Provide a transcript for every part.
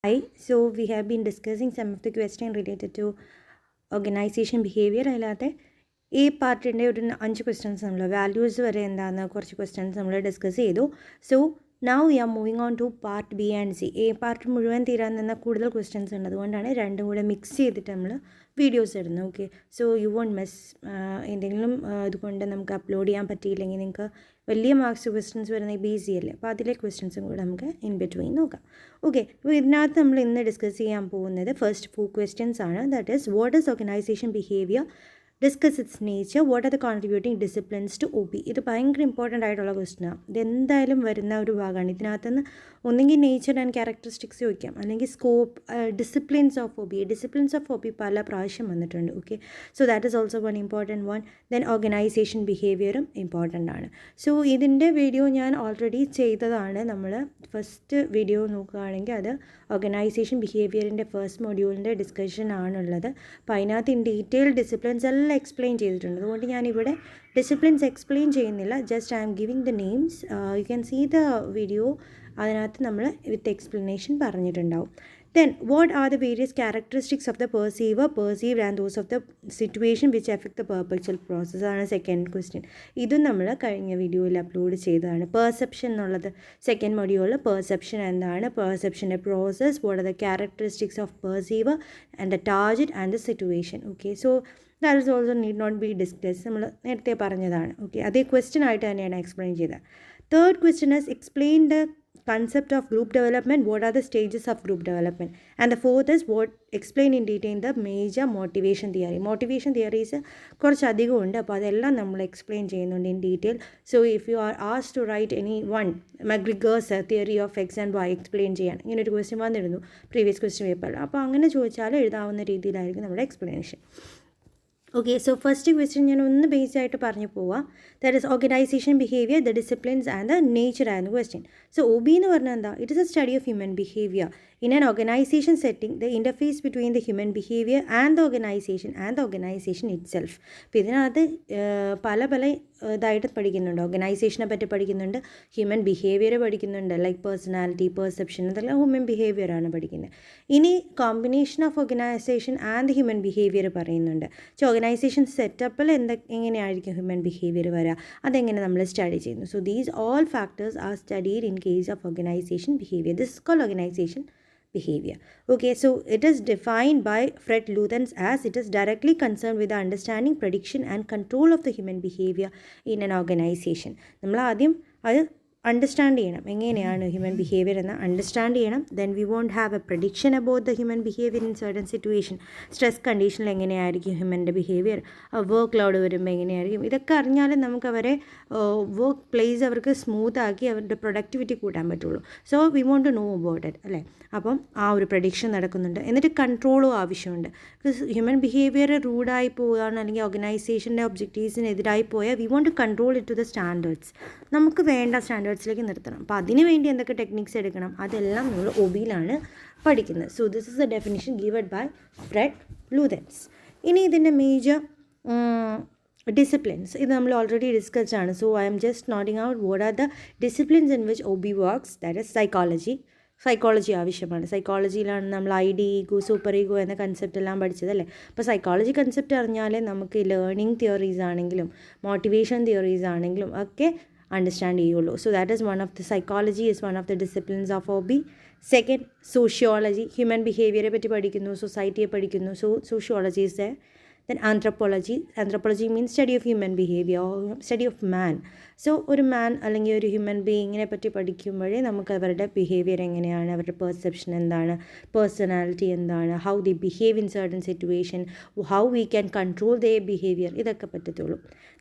Hi, so we have been discussing some of the questions related to organization behavior. അല്ലാതെ ഈ പാർട്ടിൻ്റെ ഒരു 5 questions നമ്മൾ values വരെ എന്താണെന്ന് കുറച്ച് ക്വസ്റ്റ്യൻസ് നമ്മൾ ഡിസ്കസ് ചെയ്തു. So now we are moving on to part B and C. A part മുഴുവൻ തീരാൻ നിന്ന കൂടുതൽ ക്വസ്റ്റ്യൻസ് ഉണ്ട്, അതുകൊണ്ടാണ് രണ്ടും കൂടെ മിക്സ് ചെയ്തിട്ട് നമ്മൾ വീഡിയോസ് ഇടുന്നത്. Okay, so you won't miss. എന്തെങ്കിലും ഇതുകൊണ്ട് നമുക്ക് അപ്ലോഡ് ചെയ്യാൻ പറ്റിയില്ലെങ്കിൽ നിങ്ങൾക്ക് വലിയ മാർക്സ് ക്വസ്റ്റ്യൻസ് വരുന്ന BC അല്ലേ, അപ്പോൾ അതിലെ ക്വസ്റ്റ്യൻസും കൂടെ നമുക്ക് ഇൻ ബിറ്റ്വീൻ നോക്കാം. ഓക്കെ, അപ്പോൾ ഇതിനകത്ത് നമ്മൾ ഇന്ന് ഡിസ്കസ് ചെയ്യാൻ പോകുന്നത് ഫസ്റ്റ് 4 ക്വസ്റ്റ്യൻസ് ആണ്. That is what is organisation behaviour, discuss its nature, what are the contributing disciplines to OB. ഇത് ഭയങ്കര ഇമ്പോർട്ടൻ്റ് ആയിട്ടുള്ള ക്വസ്റ്റ്യനാണ്. ഇതെന്തായാലും വരുന്ന ഒരു ഭാഗമാണ്. ഇതിനകത്തുനിന്ന് ഒന്നെങ്കിൽ നേച്ചർ ആൻഡ് ക്യാരക്ടറിസ്റ്റിക്സ് ചോദിക്കാം, അല്ലെങ്കിൽ scope, disciplines of OB. Disciplines of OB പല പ്രാവശ്യം വന്നിട്ടുണ്ട്. Okay, so that is also one important one. Then organisation ബിഹേവിയറും ഇമ്പോർട്ടൻ്റ് ആണ്. സോ ഇതിൻ്റെ വീഡിയോ ഞാൻ ഓൾറെഡി ചെയ്തതാണ്. നമ്മൾ ഫസ്റ്റ് വീഡിയോ നോക്കുകയാണെങ്കിൽ അത് ഓർഗനൈസേഷൻ ബിഹേവിയറിൻ്റെ ഫസ്റ്റ് മൊഡ്യൂളിൻ്റെ ഡിസ്കഷൻ ആണുള്ളത്. അപ്പോൾ അതിനകത്ത് ഇൻ ഡീറ്റെയിൽ ഡിസിപ്ലിൻസ് എല്ലാം എക്സ്പ്ലെയിൻ ചെയ്തിട്ടുണ്ട്. അതുകൊണ്ട് ഞാനിവിടെ ഡിസിപ്ലിൻസ് എക്സ്പ്ലെയിൻ ചെയ്യുന്നില്ല, just I M giving the names. You can see the video. അതിനകത്ത് നമ്മൾ വിത്ത് എക്സ്പ്ലനേഷൻ പറഞ്ഞിട്ടുണ്ടാവും. Then, what are the various characteristics of the perceiver, perceived and those of the situation which affect the perceptual process? ആണ് second question. ഇതും നമ്മൾ കഴിഞ്ഞ വീഡിയോയിൽ upload ചെയ്തതാണ്. Perception എന്നുള്ളത് സെക്കൻഡ് മൊഡ്യൂളിൽ പെർസെപ്ഷൻ എന്താണ്, പെർസെപ്ഷൻ്റെ process, what are the characteristics of perceiver and the target and the situation. Okay, so that is also need not be discuss. നമ്മൾ നേരത്തെ പറഞ്ഞതാണ്. ഓക്കെ, അതേ ക്വസ്റ്റ്യൻ ആയിട്ട് തന്നെയാണ് എക്സ്പ്ലെയിൻ ചെയ്തത്. Third question is explain the concept of group development, what are the stages of group development, and the fourth is what explain in detail the major motivation theory. Motivation theories കുറച്ച് അധികം ഉണ്ട്, അപ്പോൾ അതെല്ലാം നമ്മൾ explain ചെയ്യുന്നുണ്ട് in detail. So if you are asked to write any one McGregor's theory of X and Y explain ചെയ്യാൻ, ഇങ്ങനെ ഒരു ക്വസ്റ്റ്യൻ വന്നിരുന്നു പ്രീവിയസ് ക്വസ്റ്റ്യൻ പേപ്പറിൽ. അപ്പോൾ അങ്ങനെ ചോദിച്ചാൽ എഴുതാവുന്ന രീതിയിലായിരിക്കും നമ്മുടെ explanation. Okay, so first question ഞാൻ ഒന്ന് ബേസ് ആയിട്ട് പറഞ്ഞു പോവാം. That is organisation behaviour, the disciplines and the nature ആയിരുന്നു ക്വസ്റ്റ്യൻ. സോ OB എന്ന് പറഞ്ഞാൽ എന്താ? It is A study of human behaviour in an organisation setting, the interface between the human behaviour and the organisation it self. അപ്പോൾ ഇതിനകത്ത് പല ഇതായിട്ട് പഠിക്കുന്നുണ്ട്. ഓർഗനൈസേഷനെ പറ്റി പഠിക്കുന്നുണ്ട്, ഹ്യൂമൻ ബിഹേവിയർ പഠിക്കുന്നുണ്ട്, ലൈക്ക് പേഴ്സണാലിറ്റി, പെർസെപ്ഷൻ, അതെല്ലാം ഹ്യൂമൻ ബിഹേവിയറാണ് പഠിക്കുന്നത്. ഇനി combination of organisation and human behaviour പറയുന്നുണ്ട്. ഓർഗനൈസേഷൻ സെറ്റപ്പിൽ എങ്ങനെയായിരിക്കും ഹ്യൂമൻ ബിഹേവിയർ വരിക, അതെങ്ങനെ നമ്മൾ സ്റ്റഡി ചെയ്യുന്നു. So these all factors are studied in case of organisation behaviour. This is called organisation behavior. Okay, so it is defined by Fred Luthans as it is directly concerned with the understanding, prediction and control of the human behavior in an organization. നമ്മൾ ആദ്യം അത് understand ചെയ്യണം, എങ്ങനെയാണ് human behaviour എന്ന് understand ചെയ്യണം. Then we won't have a prediction about the human behaviour in certain situation. Stress കണ്ടീഷനിൽ എങ്ങനെയായിരിക്കും ഹ്യൂമൻ്റെ behaviour, work load വരുമ്പോൾ എങ്ങനെയായിരിക്കും, ഇതൊക്കെ അറിഞ്ഞാലും നമുക്ക് അവരെ വർക്ക് പ്ലേസ് അവർക്ക് സ്മൂത്ത് ആക്കി അവരുടെ പ്രൊഡക്ടിവിറ്റി കൂട്ടാൻ പറ്റുള്ളൂ. So we want to know about it അല്ലേ. അപ്പം ആ ഒരു പ്രഡിക്ഷൻ നടക്കുന്നുണ്ട്. എന്നിട്ട് കൺട്രോളും ആവശ്യമുണ്ട്. ബിക്കോസ് ഹ്യൂമൻ ബിഹേവിയർ റൂഡായി പോവുകയാണ്, അല്ലെങ്കിൽ ഓർഗനൈസേഷൻ്റെ ഒബ്ജക്റ്റീവ്സിനെതിരായി പോയാൽ we want to control it to the standards. നമുക്ക് വേണ്ട സ്റ്റാൻഡേർഡ്സിലേക്ക് നിർത്തണം. അപ്പോൾ അതിന് വേണ്ടി എന്തൊക്കെ ടെക്നിക്സ് എടുക്കണം, അതെല്ലാം നമ്മൾ OBയിലാണ് പഠിക്കുന്നത്. So this is the definition given by Fred Luthans. ഇനി ഇതിൻ്റെ മേജർ ഡിസിപ്ലിൻസ്, ഇത് നമ്മൾ ഓൾറെഡി ഡിസ്കസ്ഡ് ആണ്. So I am just noting out what are the disciplines in which OB works. That is psychology ആവശ്യമാണ്. സൈക്കോളജിയിലാണ് നമ്മൾ ID, ഈഗോ, സൂപ്പർ ഈഗോ എന്ന concept എല്ലാം പഠിച്ചതല്ലേ. അപ്പോൾ സൈക്കോളജി കൺസെപ്റ്റ് അറിഞ്ഞാലേ നമുക്ക് ലേണിംഗ് തിയറീസ് ആണെങ്കിലും മോട്ടിവേഷൻ തിയറീസ് ആണെങ്കിലും ഒക്കെ അണ്ടർസ്റ്റാൻഡ് ചെയ്യുള്ളൂ. So that is one of the psychology is one of the disciplines of OB. Second, sociology, human ബിഹേവിയറെ പറ്റി പഠിക്കുന്നു, സൊസൈറ്റിയെ പഠിക്കുന്നു. So sociology is the. Then anthropology means study of human behavior or study of man. So ഒരു മാൻ അല്ലെങ്കിൽ ഒരു human ബീയിങ്ങിനെ പറ്റി പഠിക്കുമ്പോഴേ നമുക്ക് അവരുടെ ബിഹേവിയർ എങ്ങനെയാണ്, അവരുടെ പെർസെപ്ഷൻ എന്താണ്, പേഴ്സണാലിറ്റി എന്താണ്, how the behave in certain situation, how we can control their behaviour, ഇതൊക്കെ പറ്റത്തുള്ളൂ.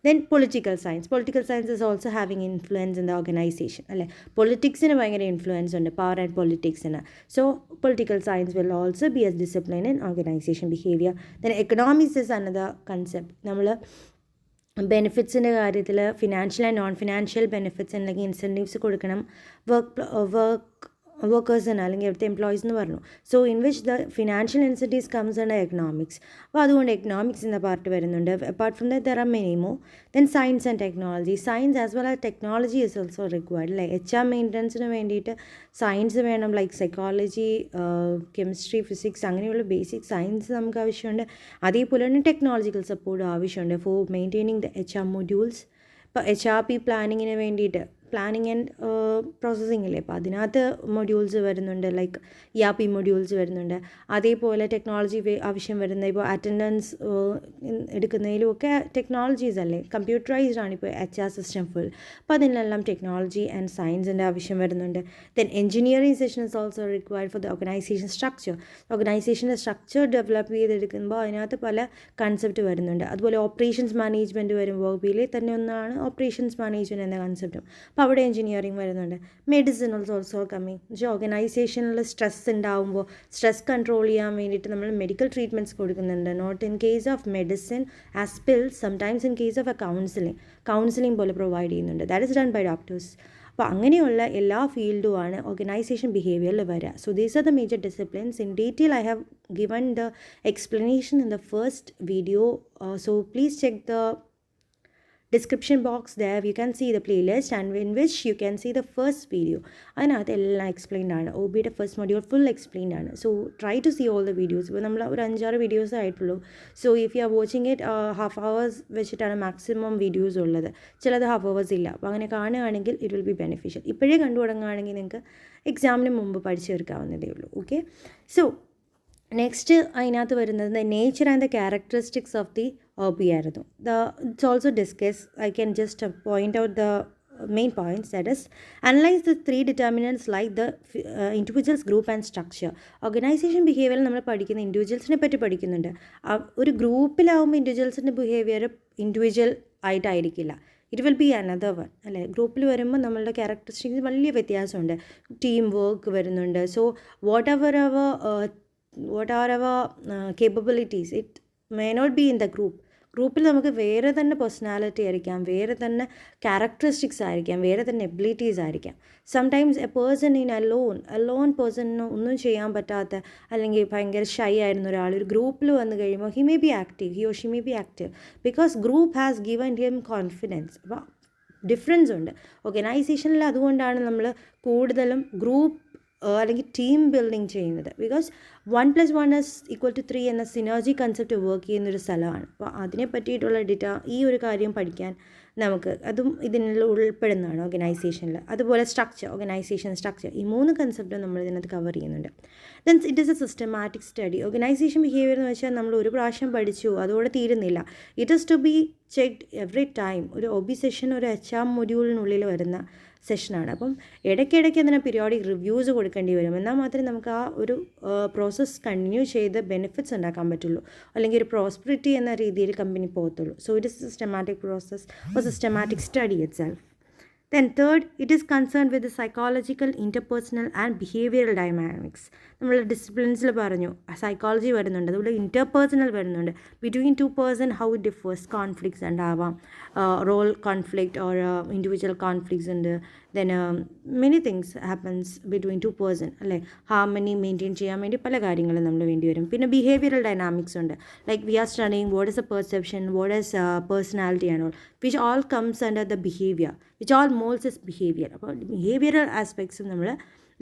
Then political science is also having influence in the organisation അല്ലേ. പൊളിറ്റിക്സിന് ഭയങ്കര ഇൻഫ്ലുവൻസ് ഉണ്ട്, പവർ ആൻഡ് പൊളിറ്റിക്സിന്. So political science will also be as discipline in organisation behaviour. Then economics is another concept. നമ്മൾ ബെനിഫിറ്റ്സിൻ്റെ കാര്യത്തിൽ financial and non financial benefits അല്ലെങ്കിൽ incentives കൊടുക്കണം. വർക്ക് വർക്കേഴ്സിന് അല്ലെങ്കിൽ അവിടുത്തെ എംപ്ലോയീസ് എന്ന് പറഞ്ഞു. So in which the financial incentives comes under economics. അപ്പോൾ അതുകൊണ്ട് എക്കണോമിക്സ് എന്ന പാർട്ട് വരുന്നുണ്ട്. Apart from that there are many more. Then science and technology. Science as well as technology is also required. അല്ലേ, HR മെയിൻ്റനൻസിന് വേണ്ടിയിട്ട് science വേണം. Like psychology, chemistry, physics അങ്ങനെയുള്ള basic science നമുക്ക് ആവശ്യമുണ്ട്. അതേപോലെ തന്നെ ടെക്നോളജിക്കൽ സപ്പോർട്ട് ആവശ്യമുണ്ട് for maintaining the HR modules. ഇപ്പോൾ HRP പ്ലാനിങ്ങിന് വേണ്ടിയിട്ട് പ്ലാനിങ് ആൻഡ് പ്രോസസ്സിംഗ് ഇല്ലേ, അപ്പോൾ അതിനകത്ത് മൊഡ്യൂൾസ് വരുന്നുണ്ട്. ലൈക്ക് ERP മൊഡ്യൂൾസ് വരുന്നുണ്ട്. അതേപോലെ ടെക്നോളജി ആവശ്യം വരുന്ന ഇപ്പോൾ അറ്റൻഡൻസ് എടുക്കുന്നതിലുമൊക്കെ ടെക്നോളജീസ് അല്ലേ, കമ്പ്യൂട്ടറൈസ്ഡ് ആണ് ഇപ്പോൾ HR സിസ്റ്റം ഫുൾ. അപ്പോൾ അതിനെല്ലാം ടെക്നോളജി ആൻഡ് സയൻസിൻ്റെ ആവശ്യം വരുന്നുണ്ട്. Then engineering session is also required for the organisation structure. ഓർഗനൈസേഷൻ്റെ സ്ട്രക്ചർ ഡെവലപ്പ് ചെയ്തെടുക്കുമ്പോൾ അതിനകത്ത് പല കൺസെപ്റ്റ് വരുന്നുണ്ട്. അതുപോലെ ഓപ്പറേഷൻസ് മാനേജ്മെൻറ്റ് വരുമ്പോൾ BBA തന്നെ ഒന്നാണ് ഓപ്പറേഷൻസ് മാനേജ്മെൻറ്റ് എന്ന കൺസെപ്റ്റും. അപ്പോൾ അവിടെ എഞ്ചിനീയറിംഗ് വരുന്നുണ്ട്. Medicine also coming. പക്ഷേ ഓർഗനൈസേഷനിൽ സ്ട്രെസ് ഉണ്ടാകുമ്പോൾ സ്ട്രെസ് കൺട്രോൾ ചെയ്യാൻ വേണ്ടിയിട്ട് നമ്മൾ മെഡിക്കൽ ട്രീറ്റ്മെൻറ്റ്സ് കൊടുക്കുന്നുണ്ട്. Not in case of medicine as pills, sometimes in case of a counselling പോലെ പ്രൊവൈഡ് ചെയ്യുന്നുണ്ട്. That is done by doctors. അപ്പോൾ അങ്ങനെയുള്ള എല്ലാ ഫീൽഡുമാണ് ഓർഗനൈസേഷൻ ബിഹേവിയറിൽ വരിക. So these are the major disciplines. In detail I have given the explanation in the first video, so please check the description box. There you can see the playlist and in which you can see the first video. അതിനകത്ത് എല്ലാം explained ആണ്. OBയുടെ first module full explained ആണ്. So try to see all the videos. ഇപ്പോൾ നമ്മൾ ഒരു 5-6 videos ആയിട്ടുള്ളൂ. So if you are watching it half hours വെച്ചിട്ടാണ് മാക്സിമം വീഡിയോസ് ഉള്ളത്. ചിലത് ഹാഫ് അവേഴ്സ് ഇല്ല. അപ്പോൾ അങ്ങനെ കാണുകയാണെങ്കിൽ ഇറ്റ് വിൽ ബി ബെനിഫിഷ്യൽ. ഇപ്പോഴേ കണ്ടു തുടങ്ങുകയാണെങ്കിൽ നിങ്ങൾക്ക് എക്സാമിന് മുമ്പ് പഠിച്ചു തീർക്കാവുന്നതേ ഉള്ളൂ. ഓക്കെ, സോ നെക്സ്റ്റ് അതിനകത്ത് വരുന്നത് the nature and the characteristics of the OB ആയിരുന്നു. It's also discuss. I can just point out the main points. That is analyse the 3 determinants like the individuals, group and structure. Organisation ബിഹേവിയറിൽ നമ്മൾ പഠിക്കുന്ന ഇൻഡിവിജ്വൽസിനെ പറ്റി പഠിക്കുന്നുണ്ട്. ഒരു ഗ്രൂപ്പിലാവുമ്പോൾ ഇൻഡിവിജ്വൽസിൻ്റെ ബിഹേവിയർ ഇൻഡിവിജ്വൽ ആയിട്ടായിരിക്കില്ല. It will be another one. അല്ലേ, ഗ്രൂപ്പിൽ വരുമ്പോൾ നമ്മളുടെ ക്യാരക്ടറിസ്റ്റിക്സ് വലിയ വ്യത്യാസമുണ്ട്. ടീം വർക്ക് വരുന്നുണ്ട്. So what are our capabilities, it may not be in the group. ഗ്രൂപ്പിൽ നമുക്ക് വേറെ തന്നെ പേഴ്സണാലിറ്റി ആയിരിക്കാം, വേറെ തന്നെ ക്യാരക്ടറിസ്റ്റിക്സ് ആയിരിക്കാം, വേറെ തന്നെ എബിലിറ്റീസ് ആയിരിക്കാം. Sometimes a person in alone പേഴ്സണിന് ഒന്നും ചെയ്യാൻ പറ്റാത്ത അല്ലെങ്കിൽ ഭയങ്കര ഷൈ ആയിരുന്ന ഒരാൾ ഒരു ഗ്രൂപ്പിൽ വന്നു കഴിയുമ്പോൾ he or Xi may be active because group has given him confidence. അപ്പോൾ ഡിഫറൻസ് ഉണ്ട് ഓർഗനൈസേഷനിൽ. അതുകൊണ്ടാണ് നമ്മൾ കൂടുതലും ഗ്രൂപ്പ് അല്ലെങ്കിൽ ടീം ബിൽഡിങ് ചെയ്യുന്നത്. ബിക്കോസ് 1+1=3 എന്ന സിനർജി കൺസെപ്റ്റ് വർക്ക് ചെയ്യുന്നൊരു സ്ഥലമാണ്. അപ്പോൾ അതിനെ പറ്റിയിട്ടുള്ള ഈ ഒരു കാര്യം പഠിക്കാൻ നമുക്ക് അതും ഇതിനുള്ള ഉൾപ്പെടുന്നതാണ് ഓർഗനൈസേഷനിൽ. അതുപോലെ ഓർഗനൈസേഷൻ സ്ട്രക്ചർ, ഈ 3 കൺസെപ്റ്റും നമ്മൾ ഇതിനകത്ത് കവർ ചെയ്യുന്നുണ്ട്. Then it is a systematic study. Organisation behaviour എന്ന് വെച്ചാൽ നമ്മൾ ഒരു പ്രാവശ്യം പഠിച്ചു അതോടെ തീരുന്നില്ല. It is to be checked every time. ഒരു OB സെഷൻ ഒരു HR മൊഡ്യൂളിനുള്ളിൽ വരുന്ന സെഷനാണ്. അപ്പം ഇടയ്ക്കിടയ്ക്ക് അതിന് പീരിയോഡിക് റിവ്യൂസ് കൊടുക്കേണ്ടി വരും. എന്നാൽ മാത്രമേ നമുക്ക് ആ ഒരു പ്രോസസ്സ് കണ്ടിന്യൂ ചെയ്ത് ബെനിഫിറ്റ്സ് ഉണ്ടാക്കാൻ പറ്റുള്ളൂ, അല്ലെങ്കിൽ ഒരു പ്രോസ്പെറിറ്റി എന്ന രീതിയിൽ കമ്പനി പോകത്തുള്ളൂ. So it is systematic process or systematic study itself. Then third, it is concerned with the psychological, interpersonal and behavioral dynamics. നമ്മൾ ഡിസിപ്ലിൻസിൽ പറഞ്ഞു സൈക്കോളജി വരുന്നുണ്ട്, അതുപോലെ ഇൻ്റർപേഴ്സണൽ വരുന്നുണ്ട്. Between 2 person how it differs, conflicts ഉണ്ടാവാം, role conflict or individual conflicts ഉണ്ട്. Then many things happens between 2 person. അല്ലേ, harmony maintain ചെയ്യാൻ വേണ്ടി പല കാര്യങ്ങളും നമ്മൾ വേണ്ടി വരും. പിന്നെ ബിഹേവിയറൽ ഡൈനാമിക്സ് ഉണ്ട്. Like we are studying what is a perception, what is personality and all, which all comes under the behaviour, which all moulds is behaviour. അപ്പോൾ ബിഹേവിയറൽ ആസ്പെക്ട്സും നമ്മൾ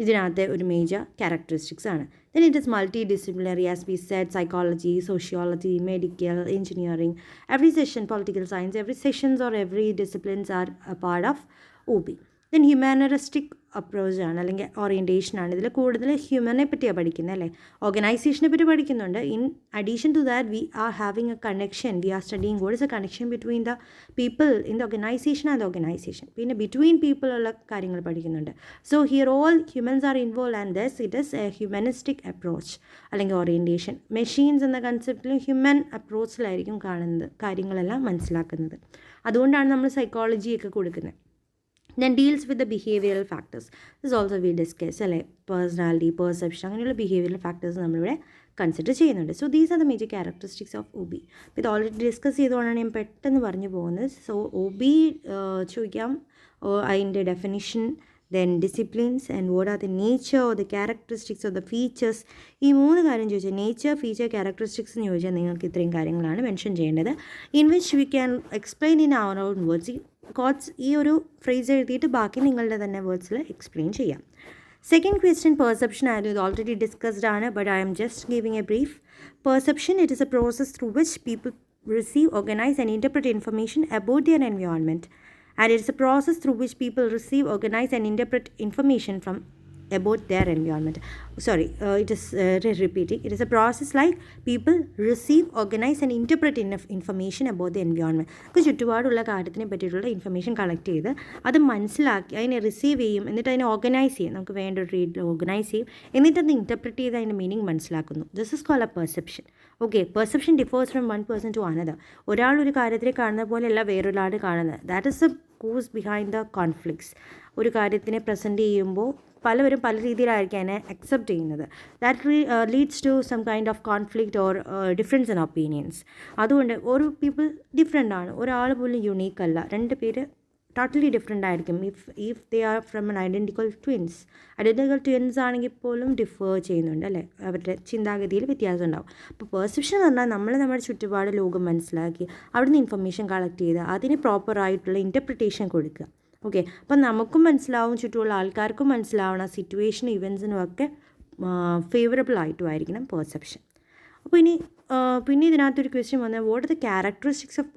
ഇതിനകത്തെ ഒരു മേജർ ക്യാരക്ടറിസ്റ്റിക്സ് ആണ്. Then it is multi disciplinary as we said, psychology, sociology, medical, engineering, every session, political science, every sessions or every disciplines are a part of OB. Then humanistic അപ്രോച്ചാണ് അല്ലെങ്കിൽ ഓറിയൻറ്റേഷനാണ്. ഇതിൽ കൂടുതൽ ഹ്യൂമനെ പറ്റിയാണ് പഠിക്കുന്നത്. അല്ലേ, ഓർഗനൈസേഷനെ പറ്റി പഠിക്കുന്നുണ്ട്. In addition to that we are having a connection, we are studying what is a connection between the people in the organisation and organisation. പിന്നെ ബിറ്റ്വീൻ പീപ്പിൾ ഉള്ള കാര്യങ്ങൾ പഠിക്കുന്നുണ്ട്. So here all humans are involve and thus it is a humanistic approach അല്ലെങ്കിൽ orientation. Machines എന്ന കൺസെപ്റ്റിലും human അപ്രോച്ചിലായിരിക്കും കാണുന്നത്, കാര്യങ്ങളെല്ലാം മനസ്സിലാക്കുന്നത്. അതുകൊണ്ടാണ് നമ്മൾ സൈക്കോളജിയൊക്കെ കൊടുക്കുന്നത്. Then deals with the behavioral factors. This also we discuss, അല്ലേ, പേഴ്സണാലിറ്റി, പെർസെപ്ഷൻ, അങ്ങനെയുള്ള ബിഹേവിയറൽ ഫാക്ടേഴ്സ് നമ്മളിവിടെ കൺസിഡർ ചെയ്യുന്നുണ്ട്. So these are the major characteristics of OB. അപ്പോൾ ഇത് ഓൾറെഡി ഡിസ്കസ് ചെയ്തുകൊണ്ടാണ് ഞാൻ പെട്ടെന്ന് പറഞ്ഞു പോകുന്നത്. സോ OB ചോദിക്കാം, അതിൻ്റെ definition, then disciplines, and what are the nature or the characteristics or the features. ഈ 3 കാര്യം ചോദിച്ചാൽ നേച്ചർ, ഫീച്ചർ, ക്യാരക്ടറിസ്റ്റിക്സ് എന്ന് ചോദിച്ചാൽ നിങ്ങൾക്ക് ഇത്രയും കാര്യങ്ങളാണ് മെൻഷൻ ചെയ്യേണ്ടത്. In which we can explain in our own words. ഈ ഒരു ഫ്രേസ് എഴുതിയിട്ട് ബാക്കി നിങ്ങളുടെ തന്നെ വേർഡ്സിൽ എക്സ്പ്ലെയിൻ ചെയ്യാം. Second question, perception. I have already discussed ആണ്, but I am just giving a brief. Perception, it is a process through which people receive, organize and interpret information about their environment. And it is a process through which people receive, organize and interpret information from about their environment. Sorry, it is repeating. It is a process like people receive, organize and interpret information about the environment. ചുറ്റുപാടുള്ള കാര്യത്തിനെ പറ്റിയിട്ടുള്ള information collect ചെയ്ത് അത് മനസ്സിലാക്കി അതിനെ receive ചെയ്യും, എന്നിട്ട് അതിനെ organise ചെയ്യും. നമുക്ക് വേണ്ട ഒരു രീതിയിൽ ഓർഗനൈസ് ചെയ്യും, എന്നിട്ട് അത് ഇൻറ്റർപ്രറ്റ് ചെയ്ത് അതിൻ്റെ മീനിങ് മനസ്സിലാക്കുന്നു. This is called a perception. Okay, perception differs from one person to another. ഒരാൾ ഒരു കാര്യത്തിനെ കാണുന്ന പോലെയല്ല വേറൊരാൾ കാണുന്നത്. That is a cause behind the conflicts. ഒരു കാര്യത്തിനെ പ്രസൻറ്റ് ചെയ്യുമ്പോൾ പലവരും പല രീതിയിലായിരിക്കും അതിനെ അക്സെപ്റ്റ് ചെയ്യുന്നത്. That leads to some kind of conflict or difference in opinions. അതുകൊണ്ട് ഓരോ പീപ്പിൾ ഡിഫറെൻ്റ് ആണ്. ഒരാൾ പോലും യുണീക്ക് അല്ല. 2 പേര് ടോട്ടലി ഡിഫറെൻ്റ് ആയിരിക്കും. If they are from N identical twins ആണെങ്കിൽ പോലും ഡിഫർ ചെയ്യുന്നുണ്ട് അല്ലേ, അവരുടെ ചിന്താഗതിയിൽ വ്യത്യാസം ഉണ്ടാവും. അപ്പോൾ പെർസെപ്ഷൻ എന്ന് പറഞ്ഞാൽ നമ്മൾ നമ്മുടെ ചുറ്റുപാട് ലോകം മനസ്സിലാക്കി അവിടുന്ന് ഇൻഫർമേഷൻ കളക്ട് ചെയ്ത് അതിന് പ്രോപ്പറായിട്ടുള്ള ഇൻ്റർപ്രിട്ടേഷൻ കൊടുക്കുക. ഓക്കെ, അപ്പം നമുക്കും മനസ്സിലാവും, ചുറ്റുമുള്ള ആൾക്കാർക്കും മനസ്സിലാവണം, സിറ്റുവേഷൻ ഇവൻസിനും ഒക്കെ ഫേവറബിൾ ആയിട്ടുമായിരിക്കണം പെർസെപ്ഷൻ. അപ്പോൾ പിന്നെ ഇതിനകത്തൊരു ക്വസ്റ്റ്യൻ വന്നത് what are the characteristics of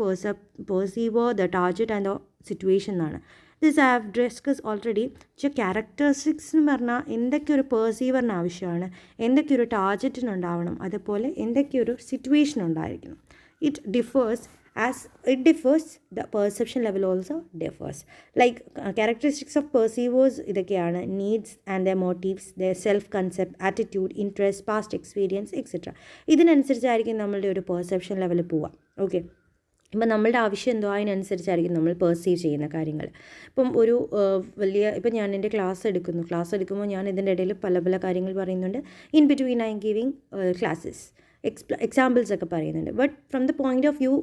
perceiver, the target and the situation എന്നാണ്. This I have discuss already. Characteristics എന്ന് പറഞ്ഞാൽ എന്തൊക്കെ ഒരു പെർസീവറിന് ആവശ്യമാണ്, എന്തൊക്കെ ഒരു ടാർഗറ്റിനുണ്ടാവണം, അതുപോലെ എന്തൊക്കെ ഒരു സിറ്റുവേഷൻ ഉണ്ടായിരിക്കണം. It differs. As it differs, the perception level also differs. Like characteristics of perceivers ഇതൊക്കെയാണ്: needs and their motives, their self concept, attitude, interest, past experience, etc. ഇതിനനുസരിച്ചായിരിക്കും നമ്മളുടെ ഒരു പെർസെപ്ഷൻ ലെവൽ പോവുക. ഓക്കെ, ഇപ്പം നമ്മളുടെ ആവശ്യം എന്തോ അതിനനുസരിച്ചായിരിക്കും നമ്മൾ പെർസീവ് ചെയ്യുന്ന കാര്യങ്ങൾ. ഇപ്പം ഇപ്പം ഞാൻ എൻ്റെ ക്ലാസ് എടുക്കുമ്പോൾ ഞാൻ ഇതിൻ്റെ ഇടയിൽ പല കാര്യങ്ങൾ പറയുന്നുണ്ട്. In between I M giving classes, examples ഒക്കെ പറയുന്നുണ്ട്. But from the point of view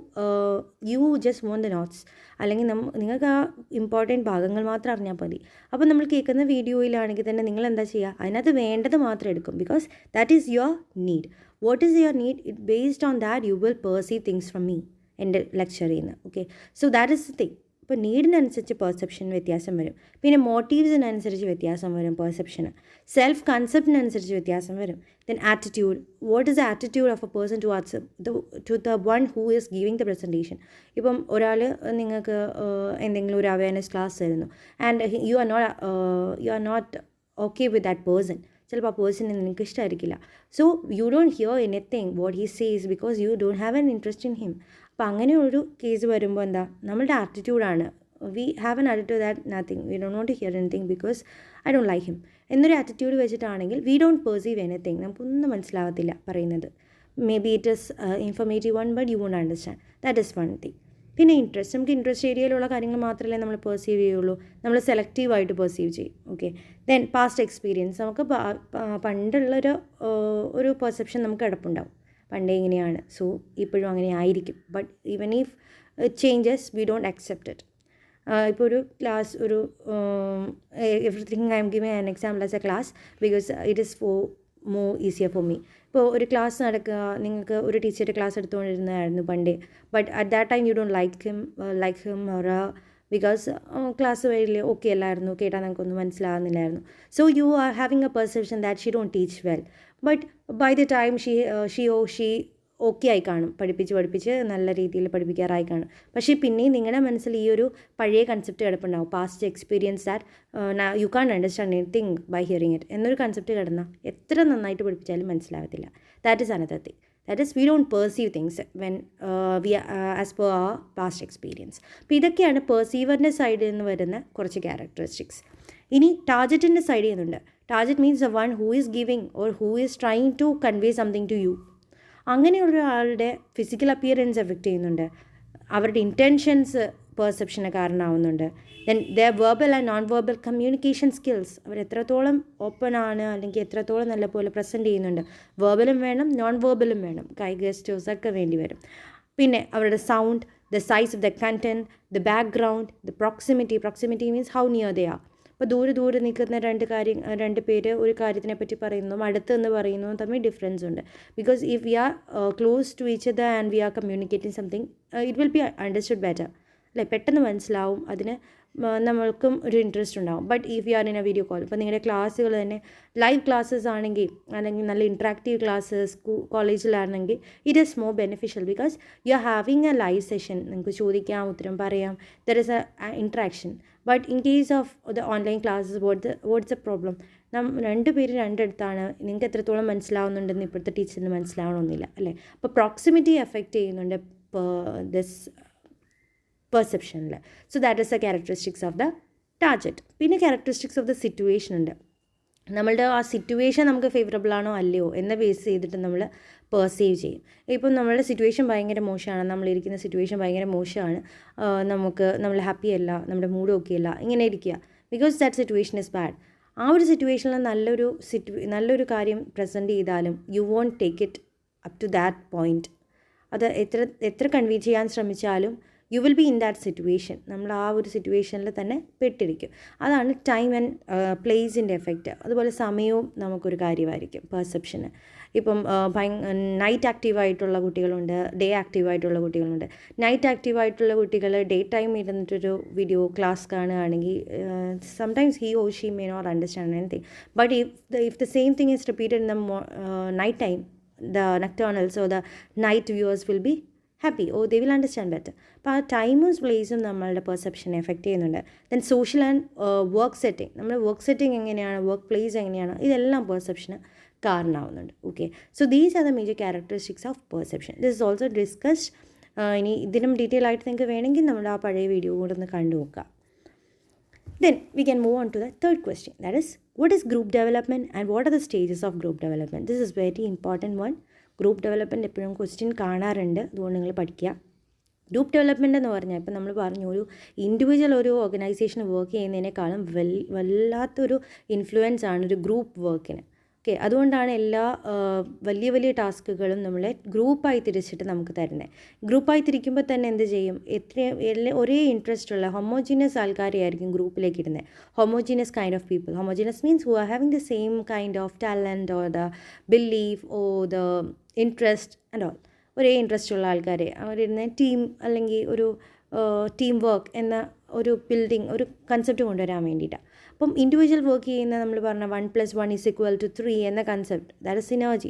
you just want the notes, അല്ലെങ്കിൽ നിങ്ങൾക്ക് ആ ഇമ്പോർട്ടൻറ്റ് ഭാഗങ്ങൾ മാത്രം അറിഞ്ഞാൽ മതി. അപ്പോൾ നമ്മൾ കേൾക്കുന്ന വീഡിയോയിലാണെങ്കിൽ തന്നെ നിങ്ങൾ എന്താ ചെയ്യുക, അതിനകത്ത് വേണ്ടത് മാത്രം എടുക്കും. Because that is your need. What is your need? It based on that you will perceive things from me, എൻ്റെ ലെക്ചറിൽ നിന്ന്. Okay, so that is the thing. ഇപ്പോൾ നീഡിനനുസരിച്ച് പെർസെപ്ഷൻ വ്യത്യാസം വരും. പിന്നെ മോട്ടീവ്സിനനുസരിച്ച് വ്യത്യാസം വരും പെർസെപ്ഷന്. സെൽഫ് കൺസെപ്റ്റിനനുസരിച്ച് വ്യത്യാസം വരും. Then attitude, what is the attitude of a person to the one who is giving the presentation. ഇപ്പം ഒരാൾ നിങ്ങൾക്ക് എന്തെങ്കിലും ഒരു അവയർനെസ് ക്ലാസ് തരുന്നു, and you are not okay with that person. ചിലപ്പോൾ ആ പേഴ്സണെ നിങ്ങൾക്ക് ഇഷ്ടമായിരിക്കില്ല. So you don't hear anything what he says because you don't have an interest in him. അപ്പോൾ അങ്ങനെ ഒരു കേസ് വരുമ്പോൾ എന്താ, നമ്മളുടെ ആറ്റിറ്റ്യൂഡാണ്. We have an attitude that nothing, we don't want to hear anything because I don't like him എന്നൊരു attitude വെച്ചിട്ടാണെങ്കിൽ we don't perceive anything. നമുക്കൊന്നും മനസ്സിലാവത്തില്ല പറയുന്നത്. Maybe it is informative one, but you won't understand. That is one thing. പിന്നെ interest, നമുക്ക് interest ഏരിയയിലുള്ള കാര്യങ്ങൾ മാത്രമല്ലേ നമ്മൾ പെർസീവ് ചെയ്യുള്ളൂ. നമ്മൾ സെലക്റ്റീവായിട്ട് പെർസീവ് ചെയ്യും. ഓക്കെ, ദെൻ പാസ്റ്റ് എക്സ്പീരിയൻസ്, നമുക്ക് പണ്ടുള്ളൊരു പെർസെപ്ഷൻ നമുക്ക് കിടപ്പുണ്ടാവും. പണ്ടേ ഇങ്ങനെയാണ്, സോ ഇപ്പോഴും അങ്ങനെ ആയിരിക്കും. But even if it changes we don't accept it. ഇപ്പോൾ ഒരു class, everything I M giving an example as a class because it is more easier for me. ഇപ്പോൾ ഒരു ക്ലാസ് നടക്കുക, നിങ്ങൾക്ക് ഒരു ടീച്ചറുടെ ക്ലാസ് എടുത്തുകൊണ്ടിരുന്നതായിരുന്നു പണ്ടേ. But at that time you don't like him or because class വരില്ലേ ഓക്കെ അല്ലായിരുന്നു, കേട്ടാൽ നമുക്കൊന്നും മനസ്സിലാകുന്നില്ലായിരുന്നു. So you are having a perception that she don't teach well. But by the time she okay ആയി കാണും, പഠിപ്പിച്ച് നല്ല രീതിയിൽ പഠിപ്പിക്കാറായി കാണും. പക്ഷേ പിന്നെയും നിങ്ങളുടെ മനസ്സിൽ ഈ ഒരു പഴയ കൺസെപ്റ്റ് കിടപ്പുണ്ടാവും, past experience that you can't understand anything by hearing it എന്നൊരു കൺസെപ്റ്റ് കിടന്നാൽ എത്ര നന്നായിട്ട് പഠിപ്പിച്ചാലും മനസ്സിലാവത്തില്ല. That is another thing. That is, we don't perceive things when as per our past experience. അപ്പോൾ ഇതൊക്കെയാണ് പെർസീവറിൻ്റെ സൈഡിൽ നിന്ന് വരുന്ന കുറച്ച് ക്യാരക്ടറിസ്റ്റിക്സ്. ഇനി ടാർജറ്റിൻ്റെ സൈഡിൽ നിന്നുണ്ട്. Target means the one who is giving or who is trying to convey something to you. അങ്ങനെയുള്ള ആളുടെ ഫിസിക്കൽ അപ്പിയറൻസ് എഫക്റ്റ് ചെയ്യുന്നുണ്ട്. അവരുടെ ഇൻറ്റൻഷൻസ് പെർസെപ്ഷന് കാരണമാവുന്നുണ്ട്. Then their verbal and non verbal communication skills, അവർ എത്രത്തോളം ഓപ്പൺ ആണ് അല്ലെങ്കിൽ എത്രത്തോളം നല്ലപോലെ പ്രസൻറ്റ് ചെയ്യുന്നുണ്ട്. വെർബലും വേണം, നോൺ വെർബലും വേണം, കൈ ഗസ്റ്റേഴ്സ് ഒക്കെ വേണ്ടി വരും. പിന്നെ അവരുടെ sound, the size of the content, the background, the proximity means how near they are. അപ്പോൾ ദൂരെ നിൽക്കുന്ന രണ്ട് പേര് ഒരു കാര്യത്തിനെ പറ്റി പറയുന്നതും അടുത്തെന്ന് പറയുന്നതും തമ്മിൽ ഡിഫറൻസ് ഉണ്ട്. Because if we are close to each other and we are communicating something it will be understood better അല്ലേ, പെട്ടെന്ന് മനസ്സിലാവും, അതിന് നമ്മൾക്കും ഒരു ഇൻട്രസ്റ്റ് ഉണ്ടാവും. But if you are in a video call, ഇപ്പോൾ നിങ്ങളുടെ ക്ലാസ്സുകൾ തന്നെ ലൈവ് ക്ലാസ്സസ് ആണെങ്കിൽ അല്ലെങ്കിൽ നല്ല ഇൻട്രാക്റ്റീവ് ക്ലാസ്സസ് കോളേജിലാണെങ്കിൽ it is more beneficial because you are having a live session. നിങ്ങൾക്ക് ചോദിക്കാം, ഉത്തരം പറയാം, there is a interaction. But in case of the online classes what's a problem? രണ്ട് പേര് രണ്ടിടത്താണ്, നിങ്ങൾക്ക് എത്രത്തോളം മനസ്സിലാവുന്നുണ്ടെന്ന് ഇപ്പോഴത്തെ ടീച്ചറിന് മനസ്സിലാവണമെന്നില്ല അല്ലേ. അപ്പോൾ പ്രോക്സിമിറ്റി എഫക്റ്റ് ചെയ്യുന്നുണ്ട് ദിസ് പെർസെപ്ഷനിൽ. So that is the characteristics of the target. പിന്നെ ക്യാരക്ടറിസ്റ്റിക്സ് ഓഫ് ദ സിറ്റുവേഷൻ ഉണ്ട്. നമ്മളുടെ ആ സിറ്റുവേഷൻ നമുക്ക് ഫേവറബിൾ ആണോ അല്ലയോ എന്ന ബേസ് ചെയ്തിട്ട് നമ്മൾ പെർസീവ് ചെയ്യും. ഇപ്പം നമ്മളുടെ സിറ്റുവേഷൻ ഭയങ്കര മോശമാണ്, നമ്മളിരിക്കുന്ന സിറ്റുവേഷൻ ഭയങ്കര മോശമാണ്, നമ്മൾ ഹാപ്പി അല്ല, നമ്മുടെ മൂഡ് ഓക്കെ അല്ല, ഇങ്ങനെ ഇരിക്കുക, because that situation is bad. ആ ഒരു സിറ്റുവേഷനിൽ നല്ലൊരു കാര്യം പ്രസൻറ്റ് ചെയ്താലും you won't take it up to that point. അത് എത്ര കൺവേ ചെയ്യാൻ ശ്രമിച്ചാലും you will be in that situation. നമ്മൾ ആ ഒരു സിറ്റുവേഷനിൽ തന്നെ പെട്ടിരിക്കും. അതാണ് ടൈം ആൻഡ് പ്ലേസിൻ്റെ എഫക്റ്റ്. അതുപോലെ സമയവും നമുക്കൊരു കാര്യമായിരിക്കും പെർസെപ്ഷന്. ഇപ്പം നൈറ്റ് ആക്റ്റീവായിട്ടുള്ള കുട്ടികളുണ്ട്, ഡേ ആക്റ്റീവായിട്ടുള്ള കുട്ടികളുണ്ട്. നൈറ്റ് ആക്റ്റീവായിട്ടുള്ള കുട്ടികൾ ഡേ ടൈം ഇരുന്നിട്ടൊരു വീഡിയോ ക്ലാസ് കാണുകയാണെങ്കിൽ sometimes he or she may not understand anything. But if the same thing is repeated in the night time, the nocturnals or the night viewers will be happy, or they will understand better. അപ്പോൾ ആ ടൈമും പ്ലേസും നമ്മളുടെ പെർസെപ്ഷനെ effect ചെയ്യുന്നുണ്ട്. Then social and work setting, നമ്മുടെ work setting എങ്ങനെയാണ്, work place എങ്ങനെയാണ്, ഇതെല്ലാം പെർസെപ്ഷന് കാരണമാവുന്നുണ്ട്. Okay, so these are the major characteristics of perception. This is also discussed. ഇനി ഇതിനും ഡീറ്റെയിൽ ആയിട്ട് നിങ്ങൾക്ക് വേണമെങ്കിൽ നമ്മുടെ ആ പഴയ വീഡിയോ കൂടെ ഒന്ന് കണ്ടു നോക്കാം. Then we can move on to the third question, that is, what is group development and what are the stages of group development? This is very important one. Group development എപ്പോഴും question കാണാറുണ്ട്, അതുകൊണ്ട് നിങ്ങൾ പഠിക്കുക. Group development എന്ന് പറഞ്ഞാൽ ഇപ്പം നമ്മൾ പറഞ്ഞു, ഒരു ഇൻഡിവിജ്വൽ ഒരു ഓർഗനൈസേഷൻ വർക്ക് ചെയ്യുന്നതിനേക്കാളും വല്ലാത്തൊരു ഇൻഫ്ലുവൻസ് ആണ് ഒരു ഗ്രൂപ്പ് വർക്കിന്. ഓക്കെ, അതുകൊണ്ടാണ് എല്ലാ വലിയ ടാസ്കുകളും നമ്മളെ ഗ്രൂപ്പായി തിരിച്ചിട്ട് നമുക്ക് തരുന്നത്. ഗ്രൂപ്പായി തിരിക്കുമ്പോൾ തന്നെ എന്ത് ചെയ്യും, ഒരേ ഇൻട്രസ്റ്റ് ഉള്ള ഹോമോജീനിയസ് ആൾക്കാരെ ആയിരിക്കും ഗ്രൂപ്പിലേക്ക് ഇടുന്നത്. Homogeneous kind of people. Homogeneous means who are having the same kind of talent or the belief or the interest and all. ഒരേ ഇൻട്രസ്റ്റ് ഉള്ള ആൾക്കാരെ അവരിരുന്ന് ടീം അല്ലെങ്കിൽ ഒരു ടീം വർക്ക് എന്ന ഒരു ഒരു കൺസെപ്റ്റ് കൊണ്ടുവരാൻ വേണ്ടിയിട്ടാണ്. അപ്പം ഇൻഡിവിജ്വൽ വർക്ക് ചെയ്യുന്ന നമ്മൾ പറഞ്ഞ 1+1=3 എന്ന concept, that is synergy.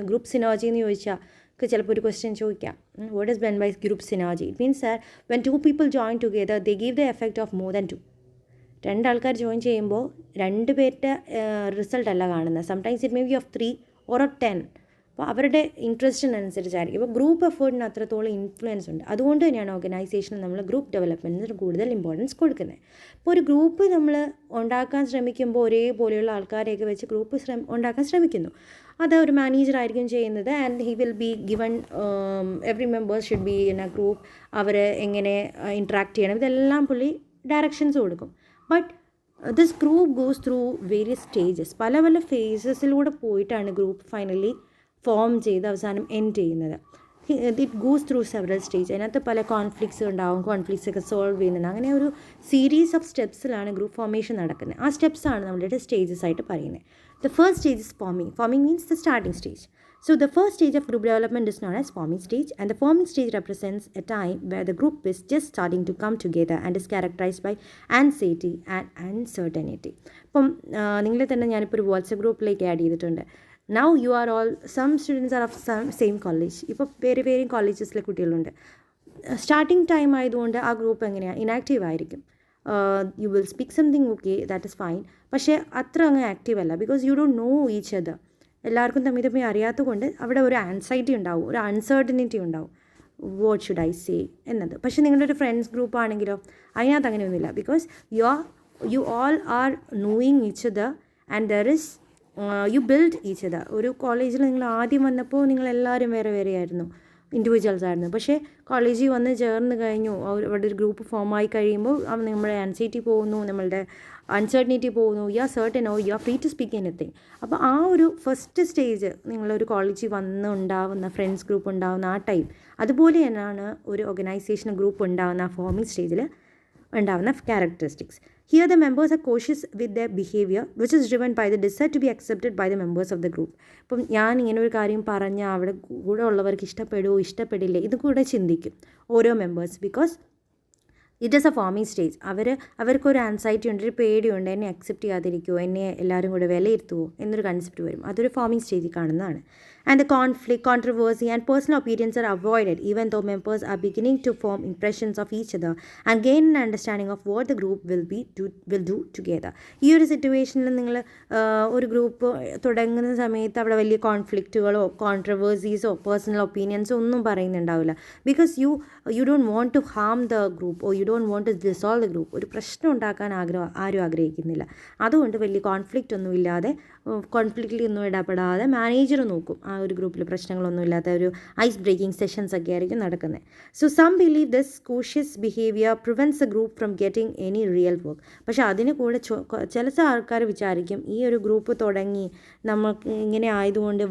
Group synergy എന്ന് ചോദിച്ചാൽ ചിലപ്പോൾ ഒരു ക്വസ്റ്റ്യൻ ചോദിക്കാം, what is meant by group synergy? It means that when 2 people join together they give the effect of more than 2. 2 ആൾക്കാർ ജോയിൻ ചെയ്യുമ്പോൾ 2 പേരുടെ റിസൾട്ട് അല്ല കാണുന്നത്. Sometimes it may be of 3 or 10. അപ്പോൾ അവരുടെ ഇൻട്രസ്റ്റിനനുസരിച്ചായിരിക്കും. അപ്പോൾ ഗ്രൂപ്പ് എഫേർട്ടിന് അത്രത്തോളം ഇൻഫ്ലുവൻസ് ഉണ്ട്. അതുകൊണ്ട് തന്നെയാണ് ഓർഗനൈസേഷനിൽ നമ്മൾ ഗ്രൂപ്പ് ഡെവലപ്മെൻറ്റിന് കൂടുതൽ ഇമ്പോർട്ടൻസ് കൊടുക്കുന്നത്. ഇപ്പോൾ ഒരു ഗ്രൂപ്പ് നമ്മൾ ഉണ്ടാക്കാൻ ശ്രമിക്കുമ്പോൾ ഒരേപോലെയുള്ള ആൾക്കാരെയൊക്കെ വെച്ച് ഗ്രൂപ്പ് ഉണ്ടാക്കാൻ ശ്രമിക്കുന്നു. അത് ഒരു മാനേജറായിരിക്കും ചെയ്യുന്നത്. And he will be given every members should be in a group. അവർ എങ്ങനെ ഇൻട്രാക്ട് ചെയ്യണം, ഇതെല്ലാം പുള്ളി ഡയറക്ഷൻസ് കൊടുക്കും. But this group goes through various stages. പല ഫേസസിലൂടെ പോയിട്ടാണ് ഗ്രൂപ്പ് ഫൈനലി ഫോം ചെയ്ത് അവസാനം എൻഡ് ചെയ്യുന്നത്. It goes through several stage. അതിനകത്ത് പല കോൺഫ്ലിക്ട്സ് ഉണ്ടാവും, കോൺഫ്ലിക്ട്സ് ഒക്കെ സോൾവ് ചെയ്യുന്നുണ്ട്. അങ്ങനെ ഒരു സീരീസ് ഓഫ് സ്റ്റെപ്സിലാണ് ഗ്രൂപ്പ് ഫോർമേഷൻ നടക്കുന്നത്. ആ സ്റ്റെപ്സാണ് നമ്മളുടെ സ്റ്റേജസ് ആയിട്ട് പറയുന്നത്. The first stage is forming. Forming means the starting stage. So the first stage of group development is known as forming stage, and the forming stage represents a time where the group is just starting to come together and is characterized by anxiety and uncertainty. ഇപ്പം നിങ്ങളെ തന്നെ ഞാനിപ്പോൾ ഒരു WhatsApp ഗ്രൂപ്പിലേക്ക് add ചെയ്തിട്ടുണ്ട്. Now you are all, some students are of same college. ഇപ്പോൾ വേറെ കോളേജസിലെ കുട്ടികളുണ്ട്. സ്റ്റാർട്ടിംഗ് ടൈം ആയതുകൊണ്ട് ആ ഗ്രൂപ്പ് എങ്ങനെയാണ്, ഇനാക്റ്റീവ് ആയിരിക്കും. You will speak something, okay, that is fine. പക്ഷേ അത്ര അങ്ങ് ആക്റ്റീവ് അല്ല, because you don't know each other. എല്ലാവർക്കും തമ്മിൽ അറിയാത്തത് കൊണ്ട് അവിടെ ഒരു ആൻസൈറ്റി ഉണ്ടാവും, ഒരു അൺസർട്ടനിറ്റി ഉണ്ടാവും, വാട്ട് ഷുഡ് ഐ സേ എന്നത്. പക്ഷേ നിങ്ങളുടെ ഒരു ഫ്രണ്ട്സ് ഗ്രൂപ്പ് ആണെങ്കിലോ അതിനകത്ത് അങ്ങനെയൊന്നുമില്ല, because you all are knowing each other and there is you build each other. ഒരു കോളേജിൽ നിങ്ങൾ ആദ്യം വന്നപ്പോൾ നിങ്ങളെല്ലാവരും വേറെ ആയിരുന്നു, ഇൻഡിവിജ്വൽസ് ആയിരുന്നു. പക്ഷേ കോളേജിൽ വന്ന് ചേർന്ന് കഴിഞ്ഞു, അവിടെ ഒരു ഗ്രൂപ്പ് ഫോമായി കഴിയുമ്പോൾ നമ്മുടെ ആൻസൈറ്റി പോകുന്നു, നമ്മളുടെ അൺസർട്ടനിറ്റി പോകുന്നു. You are certain or you are free to speak anything. അപ്പോൾ ആ ഒരു ഫസ്റ്റ് സ്റ്റേജ് നിങ്ങളൊരു കോളേജിൽ വന്ന് ഉണ്ടാവുന്ന ഫ്രണ്ട്സ് ഗ്രൂപ്പ് ഉണ്ടാവുന്ന ആ ടൈം, അതുപോലെ തന്നെയാണ് ഒരു ഓർഗനൈസേഷൻ ഗ്രൂപ്പ് ഉണ്ടാവുന്ന ആ ഫോമിങ് സ്റ്റേജിൽ ഉണ്ടാവുന്ന characteristics. Here the members are cautious with their behavior, which is driven by the desire to be accepted by the members of the group. ഇപ്പം ഞാൻ ഇങ്ങനെ ഒരു കാര്യം പറഞ്ഞാൽ അവിടെ കൂടെ ഉള്ളവർക്ക് ഇഷ്ടപ്പെടുമോ ഇഷ്ടപ്പെടില്ലേ ഇത് കൂടെ ചിന്തിക്കും ഓരോ members. Because it is a forming stage. അവർക്കൊരു ആൻസൈറ്റി ഉണ്ട്, ഒരു പേടിയുണ്ട്, എന്നെ അക്സെപ്റ്റ് ചെയ്യാതിരിക്കുമോ, എന്നെ എല്ലാവരും കൂടെ വിലയിരുത്തുമോ എന്നൊരു കൺസെപ്റ്റ് വരും. അതൊരു ഫോമിങ് സ്റ്റേജിൽ കാണുന്നതാണ്. And the conflict, controversy and personal opinions are avoided even though members are beginning to form impressions of each other and gain an understanding of what the group will do together. ഈ ഒരു സിറ്റുവേഷനിൽ നിങ്ങൾ ഒരു group തുടങ്ങുന്ന സമയത്ത് അവിടെ വലിയ കോൺഫ്ലിക്റ്റുകളോ കോൺട്രവേഴ്സീസോ personal ഒപ്പീനിയൻസോ ഒന്നും പറയുന്നുണ്ടാവില്ല. Because you don't want to harm the group or you don't want to dissolve the group. ഒരു പ്രശ്നം ഉണ്ടാക്കാൻ ആരും ആഗ്രഹിക്കുന്നില്ല. അതുകൊണ്ട് വലിയ കോൺഫ്ലിക്റ്റ് ഒന്നും ഇല്ലാതെ കോൺഫ്ലിക്റ്റിലൊന്നും ഇടപെടാതെ മാനേജർ നോക്കും ആ ഒരു ഗ്രൂപ്പിൽ പ്രശ്നങ്ങളൊന്നും ഇല്ലാത്ത ഒരു ഐസ് ബ്രേക്കിംഗ് സെഷൻസ് ഒക്കെ ആയിരിക്കും നടക്കുന്നത്. So some believe this cautious behaviour prevents a group from getting any real work. പക്ഷേ അതിന് കൂടെ ചില ആൾക്കാർ വിചാരിക്കും ഈ ഒരു ഗ്രൂപ്പ് തുടങ്ങി നമുക്ക് ഇങ്ങനെ ആയതുകൊണ്ട്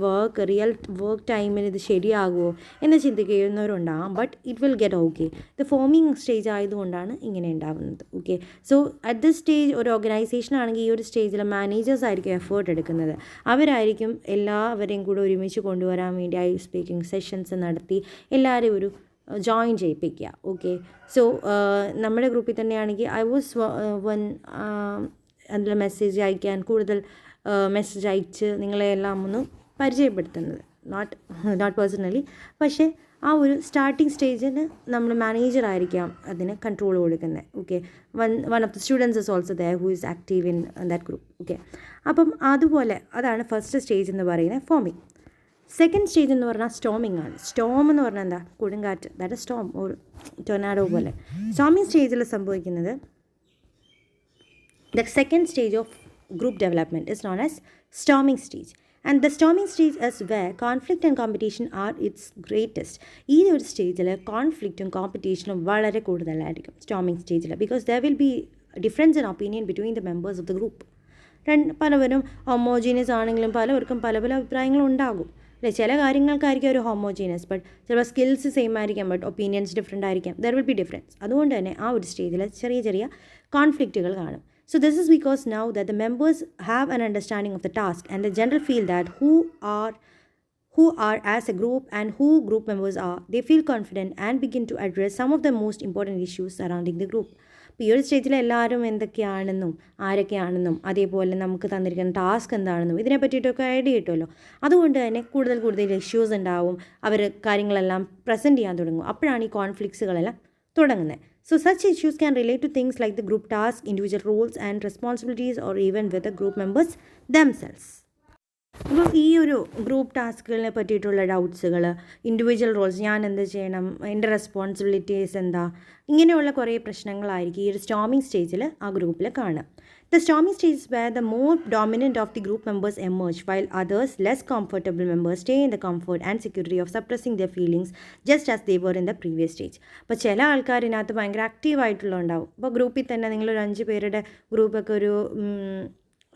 റിയൽ വർക്ക് ടൈമിന് ഇത് ശരിയാകുമോ എന്ന് ചിന്തിക്കുന്നവരുണ്ടാകാം. But it will get okay. ഇത് ഫോമിങ് സ്റ്റേജ് ആയതുകൊണ്ടാണ് ഇങ്ങനെ ഉണ്ടാകുന്നത്. Okay, so at this stage ഒരു ഓർഗനൈസേഷൻ ആണെങ്കിൽ ഈ ഒരു സ്റ്റേജിൽ മാനേജേഴ്സ് ആയിരിക്കും എഫേർട്ട് എടുക്കുന്നത്. അവരായിരിക്കും എല്ലാവരെയും കൂടെ ഒരുമിച്ച് കൊണ്ടുവരാൻ വേണ്ടി ഐസ് സ്പീക്കിംഗ് സെഷൻസ് നടത്തി എല്ലാവരെയും ഒരു ജോയിൻ ചെയ്യിപ്പിക്കുക. ഓക്കെ, സോ നമ്മുടെ ഗ്രൂപ്പിൽ തന്നെയാണെങ്കിൽ ഐ വാസ് അതിൽ മെസ്സേജ് അയക്കാൻ കൂടുതൽ മെസ്സേജ് അയച്ച് നിങ്ങളെല്ലാം ഒന്ന് പരിചയപ്പെടുത്തുന്നത്. നോട്ട് പേഴ്സണലി, പക്ഷേ ആ ഒരു സ്റ്റാർട്ടിങ് സ്റ്റേജിന് നമ്മൾ മാനേജറായിരിക്കാം അതിന് കൺട്രോൾ കൊടുക്കുന്നത്. Okay, one of the students is also there who is active in that group. Okay, അപ്പം അതുപോലെ അതാണ് ഫസ്റ്റ് സ്റ്റേജ് എന്ന് പറയുന്നത് ഫോമിങ്. സെക്കൻഡ് സ്റ്റേജ് എന്ന് പറഞ്ഞാൽ സ്റ്റോമിംഗ് ആണ്. സ്റ്റോം എന്ന് പറഞ്ഞാൽ എന്താ? കൊടുങ്കാറ്റ്. ദാറ്റ് സ്റ്റോം ഒരു ടൊർണാഡോ പോലെ. സ്റ്റോമിംഗ് സ്റ്റേജിൽ സംഭവിക്കുന്നത് the second stage of group development is known as storming stage. And the storming stage is where conflict and competition are its greatest. ഈ ഒരു സ്റ്റേജിൽ കോൺഫ്ലിക്റ്റും കോമ്പറ്റീഷനും വളരെ കൂടുതലായിരിക്കും സ്റ്റോമിംഗ് സ്റ്റേജിൽ. Because there will be difference in opinion between the members of the group. പലവരും homogeneous ആണെങ്കിലും പലവർക്കും പല അഭിപ്രായങ്ങളും ഉണ്ടാകും അല്ലേ. ചില കാര്യങ്ങൾക്കായിരിക്കും ഒരു ഹോമോജീനിയസ്, ബട്ട് ചിലപ്പോൾ സ്കിൽസ് സെയിം ആയിരിക്കാം, ബട്ട് ഒപ്പീനിയൻസ് ഡിഫറെൻ്റ് ആയിരിക്കാം. There will be difference. അതുകൊണ്ട് തന്നെ ആ ഒരു സ്റ്റേജിൽ ചെറിയ കോൺഫ്ലിക്റ്റുകൾ കാണും. So this is because now that the members have an understanding of the task and the general feel that who are as a group and who group members are, they feel confident and begin to address some of the most important issues surrounding the group. അപ്പോൾ ഈ ഒരു സ്റ്റേജിൽ എല്ലാവരും എന്തൊക്കെയാണെന്നും ആരൊക്കെയാണെന്നും അതേപോലെ നമുക്ക് തന്നിരിക്കുന്ന task എന്താണെന്നും ഇതിനെ പറ്റിയിട്ടൊക്കെ ഐഡിയ കിട്ടുമല്ലോ. അതുകൊണ്ട് തന്നെ കൂടുതൽ ഇഷ്യൂസ് ഉണ്ടാവും. അവർ കാര്യങ്ങളെല്ലാം പ്രസൻറ്റ് ചെയ്യാൻ തുടങ്ങും. അപ്പോഴാണ് ഈ കോൺഫ്ലിക്ട്സുകളെല്ലാം തുടങ്ങുന്നത്. So such issues can relate to things like the group task, individual roles and responsibilities, or even with the group members themselves. അപ്പോൾ ഈ ഒരു ഗ്രൂപ്പ് ടാസ്കുകളെ പറ്റിയിട്ടുള്ള ഡൗട്ട്സുകൾ, ഇൻഡിവിജ്വൽ റോൾസ്, ഞാൻ എന്ത് ചെയ്യണം, എൻ്റെ റെസ്പോൺസിബിലിറ്റീസ് എന്താ, ഇങ്ങനെയുള്ള കുറേ പ്രശ്നങ്ങളായിരിക്കും ഈ ഒരു സ്റ്റോമിംഗ് സ്റ്റേജിൽ ആ ഗ്രൂപ്പിൽ കാണുക. The storming stage is where the more dominant of the group members emerge, while others, less comfortable members, stay in the comfort and security of suppressing their feelings just as they were in the previous stage. അപ്പോൾ ചില ആൾക്കാരിനകത്ത് ഭയങ്കര ആക്റ്റീവായിട്ടുള്ളതുണ്ടാവും. അപ്പോൾ ഗ്രൂപ്പിൽ തന്നെ നിങ്ങളൊരു 5 പേരുടെ ഗ്രൂപ്പൊക്കെ ഒരു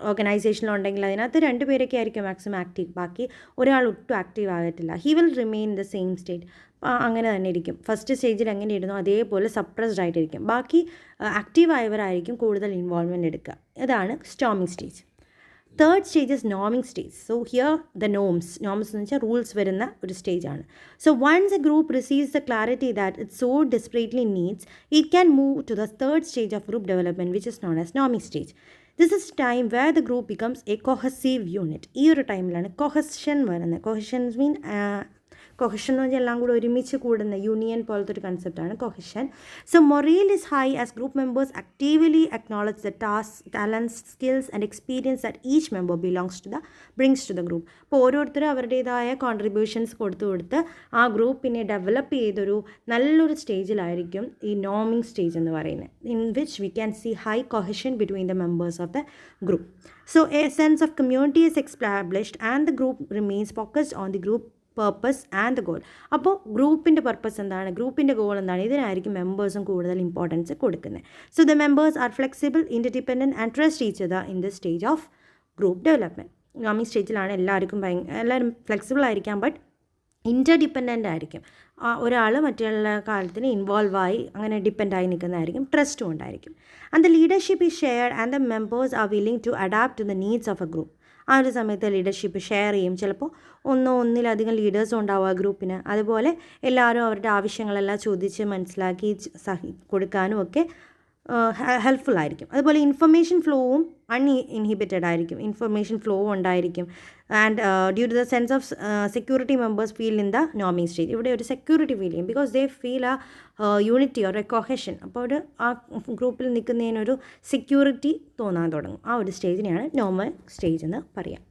ഓർഗനൈസേഷനിലുണ്ടെങ്കിൽ അതിനകത്ത് 2 പേരൊക്കെ ആയിരിക്കും മാക്സിമം ആക്റ്റീവ്. ബാക്കി ഒരാൾ ഒട്ടും ആക്റ്റീവ് ആകത്തില്ല. He will remain the same state. അങ്ങനെ തന്നെ ഇരിക്കും. ഫസ്റ്റ് സ്റ്റേജിൽ എങ്ങനെ ഇരുന്നോ അതേപോലെ സപ്രസ്ഡ് ആയിട്ടിരിക്കും. ബാക്കി ആക്റ്റീവായവരായിരിക്കും കൂടുതൽ ഇൻവോൾവ്മെൻറ്റ് എടുക്കുക. ഇതാണ് storming stage. Third stage is norming stage. So here the norms എന്ന് വെച്ചാൽ റൂൾസ് വരുന്ന ഒരു സ്റ്റേജാണ്. So once a group receives the clarity that it so desperately needs, it can move to the third stage of group development which is known as norming stage. This is time where the group becomes a cohesive unit. ഈ ഒരു ടൈമിലാണ് cohesion വരുന്നത്. കൊഹഷൻസ് മീൻ cohesion എന്ന് പറഞ്ഞാൽ എല്ലാം കൂടെ ഒരുമിച്ച് കൂടുന്ന യൂണിയൻ പോലത്തെ ഒരു കൺസെപ്റ്റാണ് cohesion. So morale is high as group members actively acknowledge the talents, skills and experience that each member brings to the group. അപ്പോൾ ഓരോരുത്തരും അവരുടേതായ കോൺട്രിബ്യൂഷൻസ് കൊടുത്ത് ആ ഗ്രൂപ്പിനെ ഡെവലപ്പ് ചെയ്തൊരു നല്ലൊരു സ്റ്റേജിലായിരിക്കും ഈ നോമിംഗ് സ്റ്റേജ് എന്ന് പറയുന്നത്, in which we can see high cohesion between the members of the group. So a sense of community is established and the group remains focused on the group purpose and the goal. അപ്പോൾ ഗ്രൂപ്പിൻ്റെ purpose എന്താണ്, ഗ്രൂപ്പിൻ്റെ goal എന്താണ്, ഇതിനായിരിക്കും മെമ്പേഴ്സും കൂടുതൽ importance കൊടുക്കുന്നത്. So the members are flexible, independent and trust each other in the stage of group development. Norming സ്റ്റേജിലാണ് എല്ലാവരും flexible ആയിരിക്കാം, ബട്ട് ഇൻ്റർഡിപ്പെൻഡൻ്റ് ആയിരിക്കും. ഒരാൾ മറ്റുള്ള കാര്യത്തിന് ഇൻവോൾവായി അങ്ങനെ ഡിപ്പെൻഡായി നിൽക്കുന്നതായിരിക്കും. ട്രസ്റ്റും ഉണ്ടായിരിക്കും. And the leadership is shared and the members are willing to adapt to the needs of a group. ആ ഒരു സമയത്ത് ലീഡർഷിപ്പ് ഷെയർ ചെയ്യും. ചിലപ്പോൾ ഒന്നിലധികം ലീഡേഴ്സും ഉണ്ടാവും ആ ഗ്രൂപ്പിന്. അതുപോലെ എല്ലാവരും അവരുടെ ആവശ്യങ്ങളെല്ലാം ചോദിച്ച് മനസ്സിലാക്കി കൊടുക്കാനും ഒക്കെ ഹെൽപ്ഫുൾ ആയിരിക്കും. അതുപോലെ ഇൻഫർമേഷൻ ഫ്ലോവും അൺഇൻഹിബിറ്റഡ് ആയിരിക്കും. ഇൻഫർമേഷൻ ഫ്ലോ ഉണ്ടായിരിക്കും. And due to the sense of security members feel in the നോമിങ് സ്റ്റേജ്. ഇവിടെ ഒരു സെക്യൂരിറ്റി ഫീൽ ചെയ്യും. ബിക്കോസ് ദേ ഫീൽ ആ യൂണിറ്റി ഓർ എ കൊഹഷൻ. അപ്പോൾ ഒരു ആ ഗ്രൂപ്പിൽ നിൽക്കുന്നതിനൊരു സെക്യൂരിറ്റി തോന്നാൻ തുടങ്ങും. ആ ഒരു സ്റ്റേജിനെയാണ് നോമിങ് സ്റ്റേജ് എന്ന് പറയാം.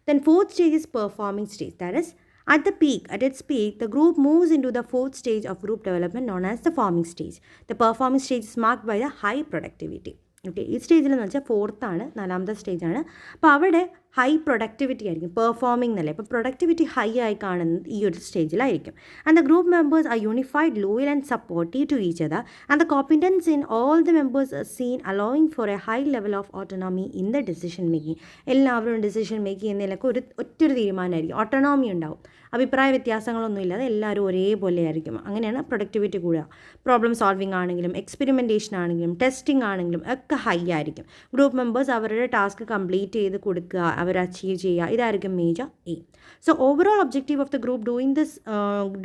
Then fourth stage is performing stage. That is, at its peak, the group moves into the fourth stage of group development known as the forming stage. The performing stage is marked by the high productivity. Okay, ഈ സ്റ്റേജിൽ എന്ന് വെച്ചാൽ ഫോർത്താണ്, 4ാമത്തെ സ്റ്റേജാണ്. അപ്പോൾ അവിടെ high productivity ആയിരിക്കും. Performing എന്നല്ലേ, അപ്പോൾ പ്രൊഡക്ടിവിറ്റി ഹൈ ആയി കാണുന്നത് ഈ ഒരു സ്റ്റേജിലായിരിക്കും. And the group members are unified, loyal and supportive to each other. And the competence in all the members are seen allowing for a high level of autonomy in the decision making. എല്ലാവരും decision make ചെയ്യുന്നതിലൊക്കെ ഒറ്റൊരു തീരുമാനമായിരിക്കും. Autonomy ഉണ്ടാവും. അഭിപ്രായ വ്യത്യാസങ്ങളൊന്നും ഇല്ലാതെ എല്ലാവരും ഒരേപോലെ ആയിരിക്കും. അങ്ങനെയാണ് പ്രൊഡക്ടിവിറ്റി കൂടുക. പ്രോബ്ലം സോൾവിങ് ആണെങ്കിലും എക്സ്പെരിമെൻറ്റേഷൻ ആണെങ്കിലും ടെസ്റ്റിംഗ് ആണെങ്കിലും ഒക്കെ ഹൈ ആയിരിക്കും. ഗ്രൂപ്പ് മെമ്പേഴ്സ് അവരുടെ ടാസ്ക് കംപ്ലീറ്റ് ചെയ്ത് കൊടുക്കുക, അവർ അച്ചീവ് ചെയ്യുക, ഇതായിരിക്കും major aim. So overall objective of the group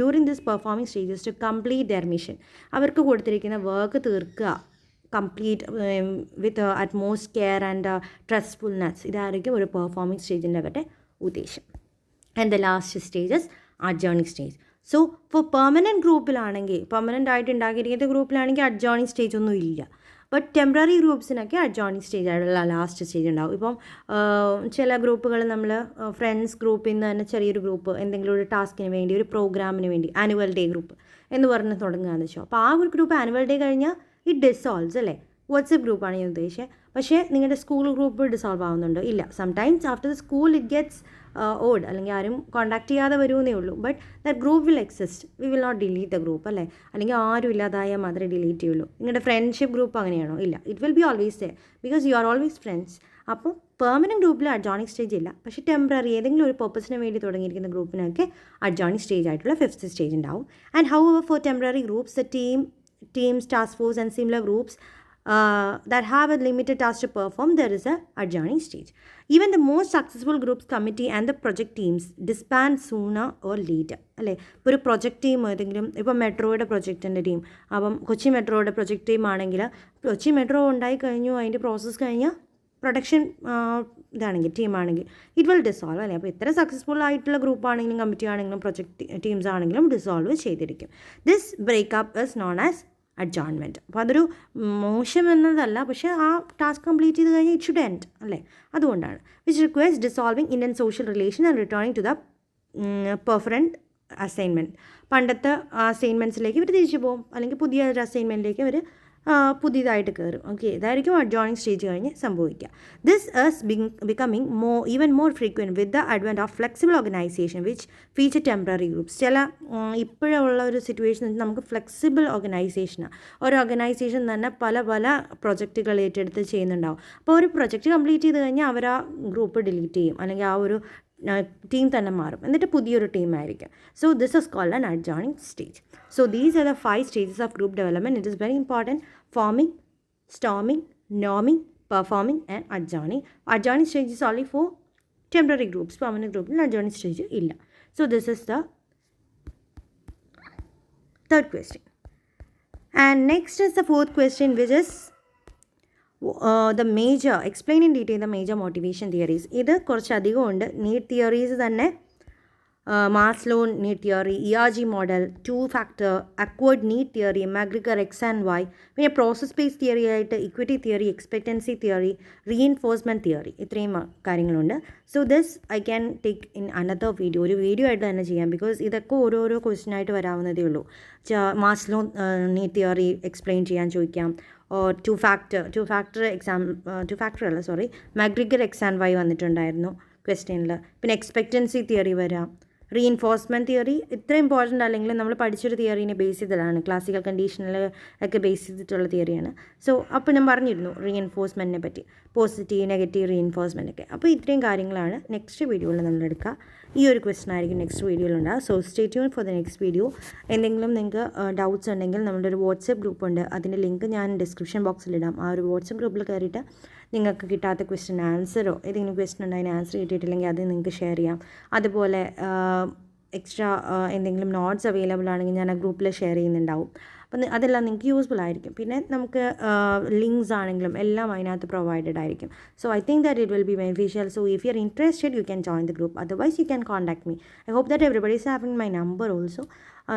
during this performing stages to complete their mission. അവർക്ക് കൊടുത്തിരിക്കുന്ന വർക്ക് തീർക്കുക, complete with utmost care and trustfulness. ഇതായിരിക്കും ഒരു പെർഫോമിംഗ് സ്റ്റേജിൻ്റെ അവരുടെ ഉദ്ദേശം. And the last stage is adjourning stage. So for permanent ഗ്രൂപ്പിലാണെങ്കിൽ, permanent ആയിട്ട് ഉണ്ടാക്കിയിരിക്കുന്ന ഗ്രൂപ്പിലാണെങ്കിൽ adjourning സ്റ്റേജ് ഒന്നും ഇല്ല. ബട്ട് ടെമ്പററി ഗ്രൂപ്പ്സിനൊക്കെ adjourning സ്റ്റേജ് ആയിട്ടുള്ള ലാസ്റ്റ് സ്റ്റേജ് ഉണ്ടാവും. ഇപ്പം ചില ഗ്രൂപ്പുകൾ നമ്മൾ ഫ്രണ്ട്സ് ഗ്രൂപ്പിൽ നിന്ന് തന്നെ ചെറിയൊരു ഗ്രൂപ്പ് എന്തെങ്കിലും ഒരു ടാസ്കിന് വേണ്ടി, ഒരു പ്രോഗ്രാമിന് വേണ്ടി, ആനുവൽ ഡേ ഗ്രൂപ്പ് എന്ന് പറഞ്ഞ് തുടങ്ങുകയെന്ന് വെച്ചോ. അപ്പോൾ ആ ഒരു ഗ്രൂപ്പ് ആനുവൽ ഡേ കഴിഞ്ഞാൽ ഇറ്റ് ഡിസോൾവ്സ് അല്ലേ. വാട്സപ്പ് ഗ്രൂപ്പാണ് ഞാൻ ഉദ്ദേശിച്ചത്. പക്ഷേ നിങ്ങളുടെ സ്കൂൾ ഗ്രൂപ്പ് ഡിസോൾവ് ആവുന്നുണ്ടോ? ഇല്ല. Sometimes after the school it gets odd, അല്ലെങ്കിൽ ആരും കോൺടാക്ട് ചെയ്യാതെ വരുമെന്നേ ഉള്ളൂ. But that group will exist. We will not delete the group അല്ലേ. അല്ലെങ്കിൽ ആരും ഇല്ലാതായാൽ മാത്രമേ ഡിലീറ്റ് ചെയ്യുള്ളൂ. നിങ്ങളുടെ ഫ്രണ്ട്ഷിപ്പ് ഗ്രൂപ്പ് അങ്ങനെയാണോ? ഇല്ല. It will be always there because you are always friends. അപ്പോൾ പെർമനൻറ്റ് ഗ്രൂപ്പിൽ അഡ്ജോണിങ് സ്റ്റേജ് ഇല്ല. പക്ഷേ ടെമ്പററി ഏതെങ്കിലും ഒരു പർപ്പസിന് വേണ്ടി തുടങ്ങിയിരിക്കുന്ന ഗ്രൂപ്പിനൊക്കെ അഡ്ജോണിങ് സ്റ്റേജ് ആയിട്ടുള്ള 5th സ്റ്റേജ് ഉണ്ടാവും. And how ever four temporary groups, the teams, task force and similar groups that have a limited task to perform, there is a adjourning stage. Even the most successful groups, committee and the project teams disband sooner or later അല്ലേ. ഇപ്പോൾ ഒരു project team ഏതെങ്കിലും, ഇപ്പോൾ മെട്രോയുടെ പ്രൊജക്റ്റിൻ്റെ team, അപ്പം കൊച്ചി മെട്രോയുടെ project team ആണെങ്കിൽ Kochi metro ഉണ്ടായി കഴിഞ്ഞു, അതിൻ്റെ പ്രോസസ്സ് കഴിഞ്ഞാൽ പ്രൊഡക്ഷൻ ഇതാണെങ്കിൽ ടീമാണെങ്കിൽ ഇറ്റ് വിൽ ഡിസോൾവ് അല്ലേ. അപ്പോൾ എത്ര സക്സസ്ഫുൾ ആയിട്ടുള്ള ഗ്രൂപ്പാണെങ്കിലും കമ്മിറ്റി ആണെങ്കിലും പ്രൊജക്റ്റ് ടീംസ് ആണെങ്കിലും ഡിസോൾവ് ചെയ്തിരിക്കും. This breakup is known as adjournment. അപ്പോൾ അതൊരു മോശം എന്നതല്ല, പക്ഷേ ആ ടാസ്ക് കംപ്ലീറ്റ് ചെയ്ത് കഴിഞ്ഞാൽ ഇറ്റ് ഷുഡ് എൻഡ് അല്ലേ. അതുകൊണ്ടാണ് which requires dissolving Indian social relation and returning to the preferent assignment. പണ്ടത്തെ അസൈൻമെൻറ്റ്സിലേക്ക് ഇവർ തിരിച്ചു പോകും, അല്ലെങ്കിൽ പുതിയ ഒരു അസൈൻമെൻറ്റിലേക്ക് അവർ പുതിയതായിട്ട് കയറും. ഓക്കെ, ഇതായിരിക്കും അഡ്ജോണിങ് സ്റ്റേജ് കഴിഞ്ഞ് സംഭവിക്കുക. This is becoming even more frequent with the advent of flexible organisation which feature temporary groups. ചില ഇപ്പോഴുള്ള ഒരു സിറ്റുവേഷൻ നമുക്ക് ഫ്ലെക്സിബിൾ ഓർഗനൈസേഷനാണ്. ഒരു ഓർഗനൈസേഷൻ തന്നെ പല പ്രൊജക്റ്റുകൾ ഏറ്റെടുത്ത് ചെയ്യുന്നുണ്ടാവും. അപ്പോൾ ഒരു പ്രൊജക്റ്റ് കംപ്ലീറ്റ് ചെയ്ത് കഴിഞ്ഞാൽ അവർ ആ ഗ്രൂപ്പ് ഡിലീറ്റ് ചെയ്യും, അല്ലെങ്കിൽ ആ ഒരു ടീം തന്നെ മാറും, എന്നിട്ട് പുതിയൊരു ടീമായിരിക്കും. So this is called an adjourning stage. So these are the 5 stages of group development. It is very important: forming, storming, norming, performing and adjourning. Adjourning stage is only for temporary groups. Permanent group in adjourning stage illa. So this is the third question. And next is the fourth question, which is the major, explain in detail the major motivation theories. ഇത് കുറച്ചധികം ഉണ്ട്. Need theories തന്നെ Maslow need theory, ERG model, 2-factor, acquired need theory, McGregor X and Y, പിന്നെ process based theory ആയിട്ട് equity theory, expectancy theory, reinforcement theory, ഇത്രയും കാര്യങ്ങളുണ്ട്. So this I can take in another video, ഒരു video ആയിട്ട് തന്നെ ചെയ്യാം, because ഇതൊക്കെ ഓരോരോ ക്വസ്റ്റ്യൻ ആയിട്ട് വരാവുന്നതേ ഉള്ളൂ. മാസ്ലോ നീഡ് തിയറി എക്സ്പ്ലെയിൻ ചെയ്യാൻ ചോദിക്കാം, ഓർ 2-factor എക്സാം, 2-factor അല്ല സോറി, മാഗ്രിഗർ X and Y വന്നിട്ടുണ്ടായിരുന്നു ക്വസ്റ്റ്യനിൽ. പിന്നെ എക്സ്പെക്റ്റൻസി തിയറി വരാം, റീഇൻഫോഴ്സ്മെൻറ്റ് തിയറി ഇത്ര ഇമ്പോർട്ടൻ്റ് അല്ലെങ്കിൽ നമ്മൾ പഠിച്ചൊരു തിയറീനെ ബേസ് ചെയ്തതാണ്, ക്ലാസിക്കൽ കണ്ടീഷനിൽ ഒക്കെ ബേസ് ചെയ്തിട്ടുള്ള തിയറിയാണ്. സോ അപ്പോൾ ഞാൻ പറഞ്ഞിരുന്നു റീഇൻഫോഴ്സ്മെൻറ്റിനെ പറ്റി, പോസിറ്റീവ് നെഗറ്റീവ് റീഇൻഫോഴ്സ്മെൻ്റ് ഒക്കെ. അപ്പോൾ ഇത്രയും കാര്യങ്ങളാണ് നെക്സ്റ്റ് വീഡിയോയിൽ നമ്മൾ എടുക്കുക. ഈ ഒരു ക്വസ്റ്റൻ ആയിരിക്കും നെക്സ്റ്റ് വീഡിയോയിലുണ്ടാകുക. So stay tune for the next video. എന്തെങ്കിലും നിങ്ങൾക്ക് ഡൗട്ട്സ് ഉണ്ടെങ്കിൽ നമ്മുടെ ഒരു വാട്സപ്പ് ഗ്രൂപ്പ് ഉണ്ട്, അതിൻ്റെ ലിങ്ക് ഞാൻ ഡിസ്ക്രിപ്ഷൻ ബോക്സിലിടാം. ആ ഒരു വാട്സപ്പ് ഗ്രൂപ്പിൽ കയറിയിട്ട് നിങ്ങൾക്ക് കിട്ടാത്ത ക്വസ്റ്റ്യൻ ആൻസറോ ഏതെങ്കിലും ക്വസ്റ്റ്യൻ ഉണ്ട് അതിന് ആൻസർ കിട്ടിയിട്ടില്ലെങ്കിൽ അത് നിങ്ങൾക്ക് ഷെയർ ചെയ്യാം. അതുപോലെ എക്സ്ട്രാ എന്തെങ്കിലും നോട്ട്സ് അവൈലബിൾ ആണെങ്കിൽ ഞാൻ ആ ഗ്രൂപ്പിൽ ഷെയർ ചെയ്യുന്നുണ്ടാവും. അപ്പം അതെല്ലാം നിങ്ങൾക്ക് യൂസ്ഫുൾ ആയിരിക്കും. പിന്നെ നമുക്ക് ലിങ്ക്സ് ആണെങ്കിലും എല്ലാം അതിനകത്ത് പ്രൊവൈഡഡ് ആയിരിക്കും. So I think that it will be beneficial. So if you are interested you can join the group, otherwise you can contact me. I hope that everybody is having my number also.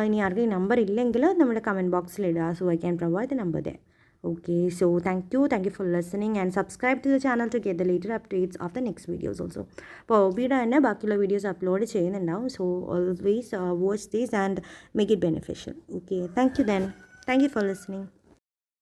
ഇനി ആർക്കെങ്കിലും number ഇല്ലെങ്കിൽ നമ്മുടെ comment ബോക്സിൽ ഇടുക. So I can provide the number there. Okay, so thank you for listening and subscribe to the channel to get the later updates of the next videos also. അപ്പോൾ ഒബിയുടെ തന്നെ ബാക്കിയുള്ള videos upload ചെയ്യുന്നുണ്ടാവും. So always watch these and make it beneficial. Okay, thank you for listening.